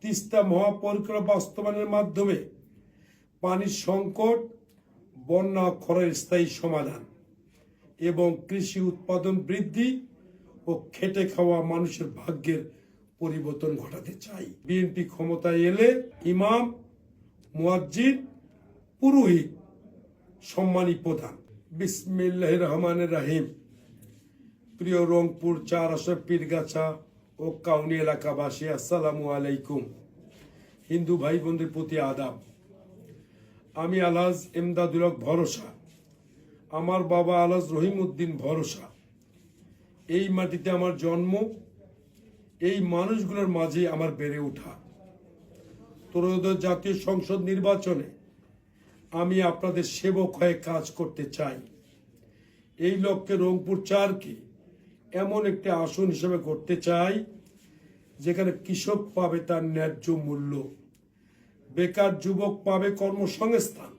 তিস্তা মহাপরিকল্পনা বাস্তবায়নের মাধ্যমে পানির সংকট, বন্যা ক্ষয়ের স্থায়ী সমাধান এবং কৃষি উৎপাদন বৃদ্ধি ও খেটে খাওয়া মানুষের ভাগ্যের পরিবর্তন ঘটাতে চাই। বিএনপি ক্ষমতায় এলে ইমাম, মুয়াজ্জিন, পুরোহিত সম্মানী প্রধান। বিসমিল্লাহির রহমানির রহিম। প্রিয় রংপুর 4 আসর পীরগাছা ও কাউনি এলাকাবাসী, আসসালামু আলাইকুম। হিন্দু ভাই বোনদের প্রতি আদাব। আমি আলহাজ এমদাদুল হক ভরসা, আমার বাবা আলহাজ রহিমউদ্দিন ভরসা। এই মাটিতে আমার জন্ম, এই মানুষগুলোর মাঝে আমার বেড়ে ওঠা। ত্রয়োদশ জাতীয় সংসদ নির্বাচনে আমি আপনাদের সেবক হয়ে কাজ করতে চাই। এই লক্ষ্যে রংপুর 4কে এমন একটি আসন হিসেবে করতে চাই যেখানে কৃষক পাবে তার ন্যায্য মূল্য, বেকার যুবক পাবে কর্মসংস্থান,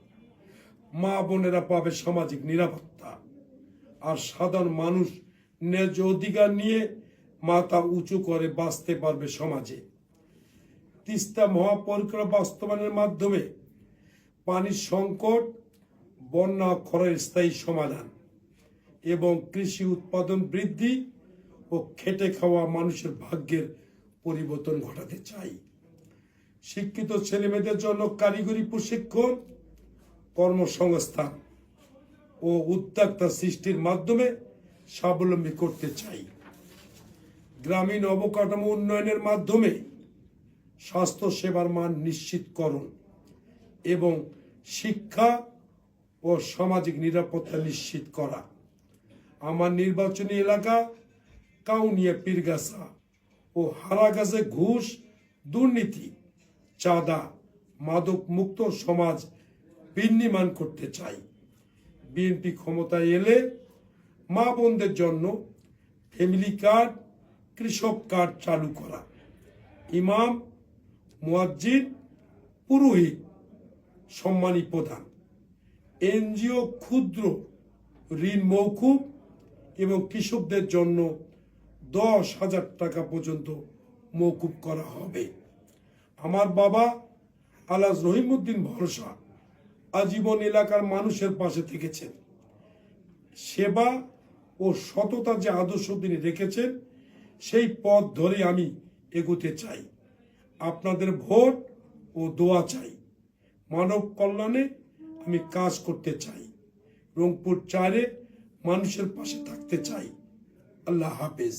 মা বোনেরা পাবে সামাজিক নিরাপত্তা, আর সাধারণ মানুষ ন্যায্য অধিকার নিয়ে মাথা উঁচু করে বাঁচতে পারবে সমাজে। তিস্তা মহাপরিকল্পনা বাস্তবায়নের মাধ্যমে পানির সংকট, বন্যা ক্ষয়ের স্থায়ী সমাধান এবং কৃষি উৎপাদন বৃদ্ধি ও খেটে খাওয়া মানুষের ভাগ্যের পরিবর্তন ঘটাতে চাই। শিক্ষিত ছেলেমেয়েদের জন্য কারিগরি প্রশিক্ষণ, কর্মসংস্থান ও উদ্যোক্তা সৃষ্টির মাধ্যমে স্বাবলম্বী করতে চাই। গ্রামীণ অবকাঠামো উন্নয়নের মাধ্যমে স্বাস্থ্য সেবার মান নিশ্চিতকরণ এবং শিক্ষা ও সামাজিক নিরাপত্তা নিশ্চিত করা। আমার নির্বাচনী এলাকা কাউনিয়া পীরগাছা ও হারাগাছে ঘুষ, দুর্নীতি, চাঁদা, মাদক মুক্ত সমাজ বিনির্মাণ করতে চাই। বিএনপি ক্ষমতায় এলে মা বোনদের জন্য ফ্যামিলি কার্ড, কৃষক কার্ড চালু করা, ইমাম, মুয়াজ্জিন, পুরোহিত সম্মানী প্রদান, এনজিও ক্ষুদ্র ঋণ মৌকুব এবং কৃষকদের জন্য 10,000 টাকা পর্যন্ত মৌকুব করা হবে। আমার বাবা আলহাজ রহিমউদ্দিন ভরসা আজীবন এলাকার মানুষের পাশে থেকেছেন। সেবা ও সততা যে আদর্শ তিনি রেখেছেন, সেই পথ ধরে আমি এগোতে চাই। আপনাদের ভোট ও দোয়া চাই। মানব কল্যাণে আমি কাজ করতে চাই। রংপুর 4-এ মানুষের পাশে থাকতে চাই। আল্লাহ হাফেজ।